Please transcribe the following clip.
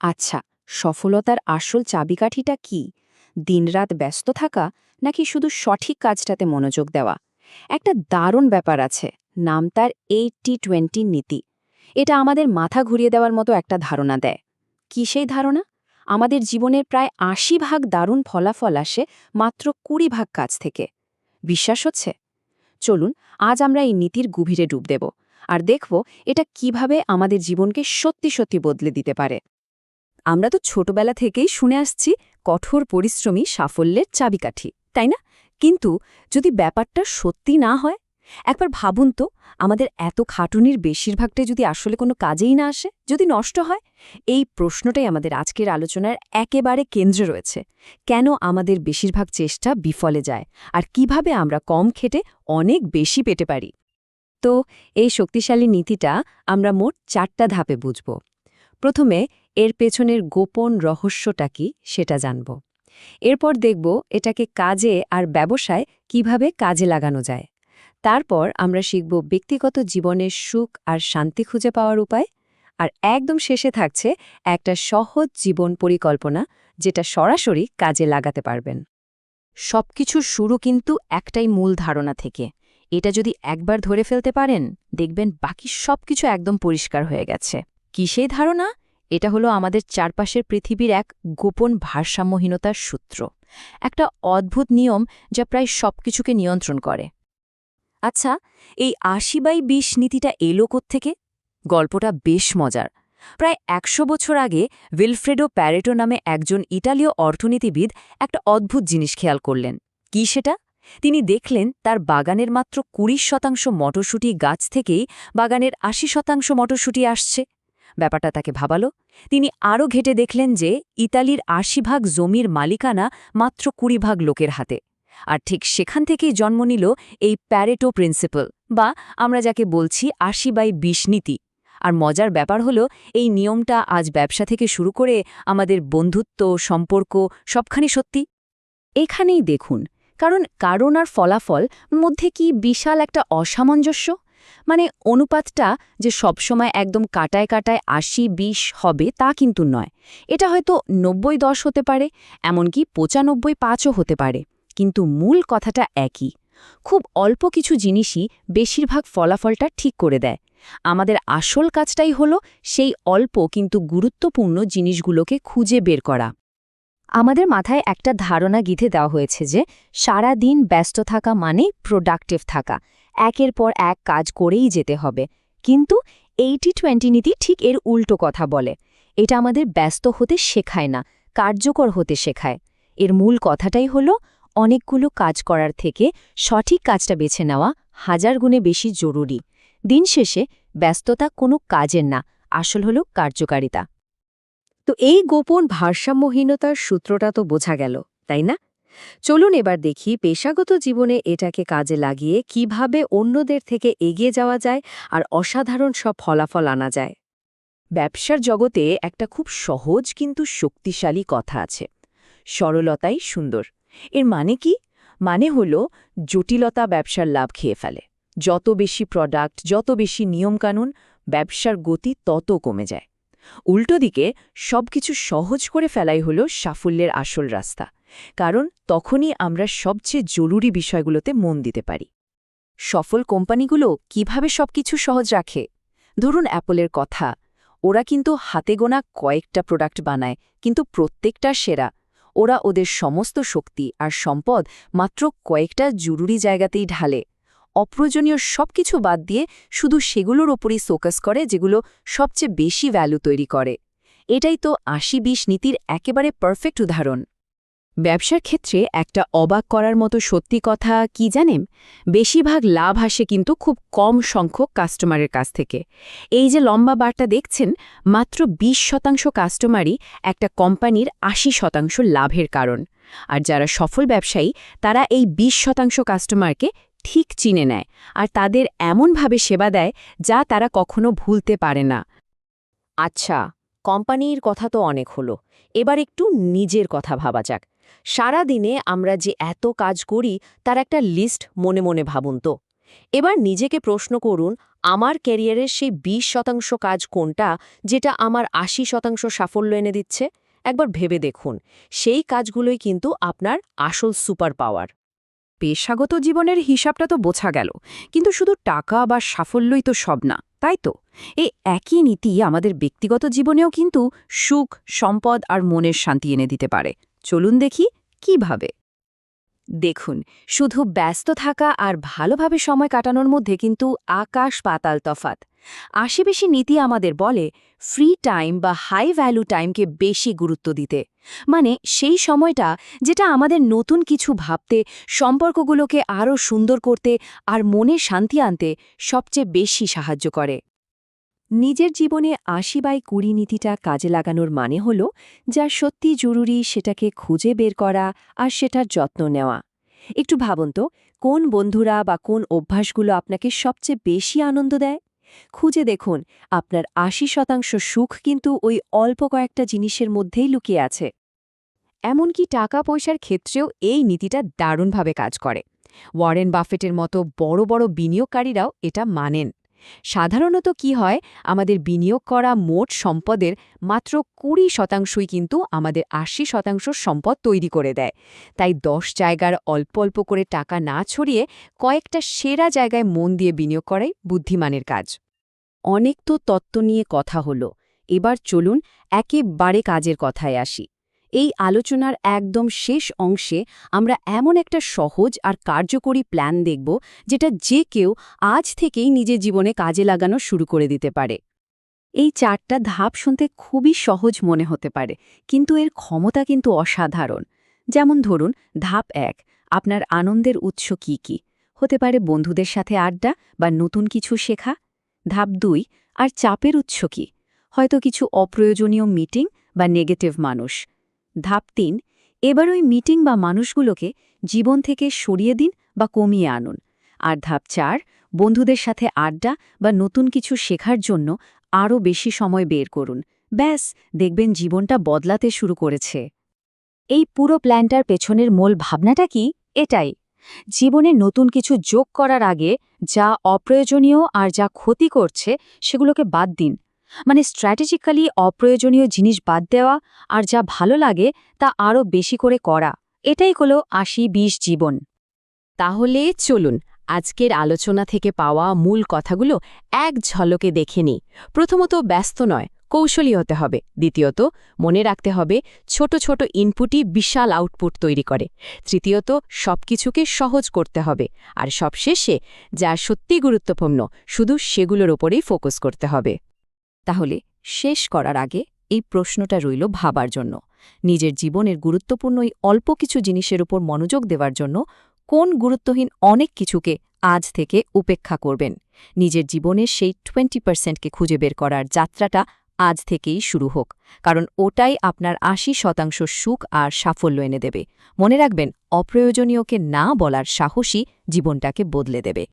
আচ্ছা, সফলতার আসল চাবিকাঠিটা কি? দিনরাত ব্যস্ত থাকা নাকি শুধু সঠিক কাজটাতে মনোযোগ দেওয়া? একটা দারুণ ব্যাপার আছে, নাম তার 80-20 নীতি। এটা আমাদের মাথা ঘুরিয়ে দেওয়ার মতো একটা ধারণা দেয়। কি সেই ধারণা? আমাদের জীবনের প্রায় ৮০ ভাগ দারুণ ফলাফল আসে মাত্র ২০ ভাগ কাজ থেকে। বিশ্বাস হচ্ছে? চলুন আজ আমরা এই নীতির গভীরে ডুব দেব আর দেখব এটা কিভাবে আমাদের জীবনকে সত্যি সত্যি বদলে দিতে পারে। আমরা তো ছোটবেলা থেকেই শুনে আসছি কঠোর পরিশ্রমী সাফল্যের চাবিকাঠি, তাই না? কিন্তু যদি ব্যাপারটা সত্যি না হয়, একবার ভাবুন তো, আমাদের এত খাটুনির বেশিরভাগটাই যদি আসলে কোনো কাজেই না আসে, যদি নষ্ট হয়। এই প্রশ্নটাই আমাদের আজকের আলোচনার একেবারে কেন্দ্রে রয়েছে। কেন আমাদের বেশিরভাগ চেষ্টা বিফলে যায়, আর কিভাবে আমরা কম খেটে অনেক বেশি পেতে পারি। তো এই শক্তিশালী নীতিটা আমরা মোট 4টা ধাপে বুঝব। প্রথমে এর পেছনের গোপন রহস্যটা কি সেটা জানব। এরপর দেখব এটাকে কাজে আর ব্যবসায় কিভাবে কাজে লাগানো যায়। তারপর আমরা শিখব ব্যক্তিগত জীবনের সুখ আর শান্তি খুঁজে পাওয়ার উপায়। আর একদম শেষে থাকছে একটা সহজ জীবন পরিকল্পনা, যেটা সরাসরি কাজে লাগাতে পারবেন। সবকিছুর শুরু কিন্তু একটাই মূল ধারণা থেকে। এটা যদি একবার ধরে ফেলতে পারেন, দেখবেন বাকি সবকিছু একদম পরিষ্কার হয়ে গেছে। কি সেই ধারণা? এটা হলো আমাদের চারপাশের পৃথিবীর এক গোপন ভারসাম্যহীনতার সূত্র, একটা অদ্ভুত নিয়ম যা প্রায় সবকিছুকে নিয়ন্ত্রণ করে। আচ্ছা, এই ৮০/২০ নীতিটা এলো কোত্থেকে? গল্পটা বেশ মজার। প্রায় ১০০ বছর আগে উইলফ্রেডো প্যারেটো নামে একজন ইটালীয় অর্থনীতিবিদ একটা অদ্ভুত জিনিস খেয়াল করলেন। কি সেটা? তিনি দেখলেন তার বাগানের মাত্র ২০% মটরশুঁটি গাছ থেকেই বাগানের ৮০% মটরশুঁটি আসছে। ব্যাপারটা তাকে ভাবালো। তিনি আরও ঘেটে দেখলেন যে ইতালির ৮০ ভাগ জমির মালিকানা মাত্র ২০ ভাগ লোকের হাতে। আর ঠিক সেখান থেকেই জন্ম নিল এই প্যারেটো প্রিন্সিপাল, বা আমরা যাকে বলছি ৮০/২০ নীতি। আর মজার ব্যাপার হলো, এই নিয়মটা আজ ব্যবসা থেকে শুরু করে আমাদের বন্ধুত্ব, সম্পর্ক সবখানি সত্যি। এখানেই দেখুন, কারণ আর ফলাফল মধ্যে কি বিশাল একটা অসামঞ্জস্য। মানে অনুপাতটা যে সবসময় একদম কাটায় কাটায় ৮০/২০ হবে তা কিন্তু নয়। এটা হয়তো ৯০/১০ হতে পারে, এমনকি ৯৫/৫ও হতে পারে। কিন্তু মূল কথাটা একই। খুব অল্প কিছু জিনিসই বেশিরভাগ ফলাফলটা ঠিক করে দেয়। আমাদের আসল কাজটাই হলো সেই অল্প কিন্তু গুরুত্বপূর্ণ জিনিসগুলোকে খুঁজে বের করা। আমাদের মাথায় একটা ধারণা গিঁথে দেওয়া হয়েছে যে সারা দিন ব্যস্ত থাকা মানে প্রোডাক্টিভ থাকা, একের পর এক কাজ করেই যেতে হবে। কিন্তু 80-20 নীতি ঠিক এর উল্টো কথা বলে। এটা আমাদের ব্যস্ত হতে শেখায় না, কার্যকর হতে শেখায়। এর মূল কথাটাই হলো, অনেকগুলো কাজ করার থেকে সঠিক কাজটা বেছে নেওয়া হাজার গুণে বেশি জরুরি। দিন শেষে ব্যস্ততা কোনো কাজের না, আসল হলো কার্যকারিতা। তো এই গোপন ভারসাম্যহীনতার সূত্রটা তো বোঝা গেল, তাই না? চলুন এবার দেখি পেশাগত জীবনে এটাকে কাজে লাগিয়ে কিভাবে অন্যদের থেকে এগিয়ে যাওয়া যায় আর অসাধারণ সব ফলাফল আনা যায়। ব্যবসার জগতে একটা খুব সহজ কিন্তু শক্তিশালী কথা আছে, সরলতাই সুন্দর। এর মানে কি? মানে হলো, জটিলতা ব্যবসার লাভ খেয়ে ফেলে। যত বেশি প্রোডাক্ট, যত বেশি নিয়মকানুন, ব্যবসার গতি তত কমে যায়। উল্টো দিকে সবকিছু সহজ করে ফেলাই হলো সাফল্যের আসল রাস্তা, কারণ তখনই আমরা সবচেয়ে জরুরি বিষয়গুলোতে মন দিতে পারি। সফল কোম্পানিগুলো কিভাবে সবকিছু সহজ রাখে? ধরুন অ্যাপলের কথা। ওরা কিন্তু হাতে গোনা কয়েকটা প্রোডাক্ট বানায়, কিন্তু প্রত্যেকটা সেরা। ওরা ওদের সমস্ত শক্তি আর সম্পদ মাত্র কয়েকটা জরুরি জায়গাতেই ঢালে। অপ্রয়োজনীয় সবকিছু বাদ দিয়ে শুধু সেগুলোর ওপরই ফোকাস করে যেগুলো সবচেয়ে বেশি ভ্যালু তৈরি করে। এটাই তো ৮০/২০ নীতির একেবারে পারফেক্ট উদাহরণ। ব্যবসার ক্ষেত্রে একটা অবাক করার মতো সত্যি কথা কি জানেন? বেশিরভাগ লাভ আসে কিন্তু খুব কম সংখ্যক কাস্টমারের কাছ থেকে। এই যে লম্বা বারটা দেখছেন, মাত্র ২০% কাস্টমারই একটা কোম্পানির ৮০% লাভের কারণ। আর যারা সফল ব্যবসায়ী, তারা এই ২০% কাস্টমারকে ঠিক চিনে নেয় আর তাদের এমনভাবে সেবা দেয় যা তারা কখনো ভুলতে পারে না। আচ্ছা, কোম্পানির কথা তো অনেক হলো, এবার একটু নিজের কথা ভাবা যাক। সারা দিনে আমরা যে এত কাজ করি তার একটা লিস্ট মনে মনে ভাবুন তো। এবার নিজেকে প্রশ্ন করুন, আমার ক্যারিয়ারের সেই 20% কাজ কোনটা যেটা আমার 80% সাফল্য এনে দিচ্ছে? একবার ভেবে দেখুন, সেই কাজগুলোই কিন্তু আপনার আসল সুপার পাওয়ার। পেশাগত জীবনের হিসাবটা তো বোঝা গেল, কিন্তু শুধু টাকা বা সাফল্যই তো সব না, তাই তো? এই একই নীতি আমাদের ব্যক্তিগত জীবনেও কিন্তু সুখ, সম্পদ আর মনের শান্তি এনে দিতে পারে। চলুন দেখি কিভাবে। দেখুন, শুধু ব্যস্ত থাকা আর ভালোভাবে সময় কাটানোর মধ্যে কিন্তু আকাশ পাতাল তফাত। আশেপাশে নীতি আমাদের বলে ফ্রি টাইম বা হাই ভ্যালু টাইমকে বেশি গুরুত্ব দিতে, মানে সেই সময়টা যেটা আমাদের নতুন কিছু ভাবতে, সম্পর্কগুলোকে আরও সুন্দর করতে আর মনে শান্তি আনতে সবচেয়ে বেশি সাহায্য করে। নিজের জীবনে ৮০/২০ নীতিটা কাজে লাগানোর মানে হল যা সত্যি জরুরি সেটাকে খুঁজে বের করা আর সেটার যত্ন নেওয়া। একটু ভাবুন তো, কোন বন্ধুরা বা কোন অভ্যাসগুলো আপনাকে সবচেয়ে বেশি আনন্দ দেয়? খুঁজে দেখুন, আপনার ৮০% সুখ কিন্তু ওই অল্প কয়েকটা জিনিসের মধ্যেই লুকিয়ে আছে। এমনকি টাকা পয়সার ক্ষেত্রেও এই নীতিটা দারুণভাবে কাজ করে। ওয়ারেন বাফেটের মতো বড় বড় বিনিয়োগকারীরাও এটা মানেন। সাধারণত কি হয়, আমাদের বিনিয়োগ করা মোট সম্পদের মাত্র ২০%ই কিন্তু আমাদের ৮০% সম্পদ তৈরি করে দেয়। তাই ১০ জায়গার অল্প অল্প করে টাকা না ছড়িয়ে কয়েকটা সেরা জায়গায় মন দিয়ে বিনিয়োগ করাই বুদ্ধিমানের কাজ। অনেক তো তত্ত্ব নিয়ে কথা হলো, এবার চলুন একেবারে কাজের কথায় আসি। এই আলোচনার একদম শেষ অংশে আমরা এমন একটা সহজ আর কার্যকরী প্ল্যান দেখব যেটা যে কেউ আজ থেকেই নিজের জীবনে কাজে লাগানো শুরু করে দিতে পারে। এই ৪টা ধাপ শুনতে খুবই সহজ মনে হতে পারে, কিন্তু এর ক্ষমতা কিন্তু অসাধারণ। যেমন ধরুন, ধাপ ১, আপনার আনন্দের উৎস কি কি? হতে পারে বন্ধুদের সাথে আড্ডা বা নতুন কিছু শেখা। ধাপ ২, আর চাপের উৎস কি? হয়তো কিছু অপ্রয়োজনীয় মিটিং বা নেগেটিভ মানুষ। ধাপ ৩, এবার ওই মিটিং বা মানুষগুলোকে জীবন থেকে সরিয়ে দিন বা কমিয়ে আনুন। আর ধাপ ৪, বন্ধুদের সাথে আড্ডা বা নতুন কিছু শেখার জন্য আরও বেশি সময় বের করুন। ব্যাস, দেখবেন জীবনটা বদলাতে শুরু করেছে। এই পুরো প্ল্যানটার পেছনের মূল ভাবনাটা কি? এটাই, জীবনে নতুন কিছু যোগ করার আগে যা অপ্রয়োজনীয় আর যা ক্ষতি করছে সেগুলোকে বাদ দিন। মানে স্ট্র্যাটেজিক্যালি অপ্রয়োজনীয় জিনিস বাদ দেওয়া আর যা ভালো লাগে তা আরও বেশি করে করা। এটাই হলো ৮০-২০ জীবন। তাহলে চলুন আজকের আলোচনা থেকে পাওয়া মূল কথাগুলো এক ঝলকে দেখে নিই। প্রথমত, ব্যস্ত নয়, কৌশলী হতে হবে। দ্বিতীয়ত, মনে রাখতে হবে ছোট ছোট ইনপুটই বিশাল আউটপুট তৈরি করে। তৃতীয়ত, সবকিছুকে সহজ করতে হবে। আর সবশেষে, যা সত্যি গুরুত্বপূর্ণ শুধু সেগুলোর ওপরেই ফোকাস করতে হবে। তাহলে শেষ করার আগে এই প্রশ্নটা রইল ভাবার জন্য। নিজের জীবনের গুরুত্বপূর্ণ এই অল্প কিছু জিনিসের উপর মনোযোগ দেওয়ার জন্য কোন গুরুত্বহীন অনেক কিছুকে আজ থেকে উপেক্ষা করবেন? নিজের জীবনের সেই 20%কে খুঁজে বের করার যাত্রাটা আজ থেকেই শুরু হোক, কারণ ওটাই আপনার ৮০% সুখ আর সাফল্য এনে দেবে। মনে রাখবেন, অপ্রয়োজনীয়কে না বলার সাহসী জীবনটাকে বদলে দেবে।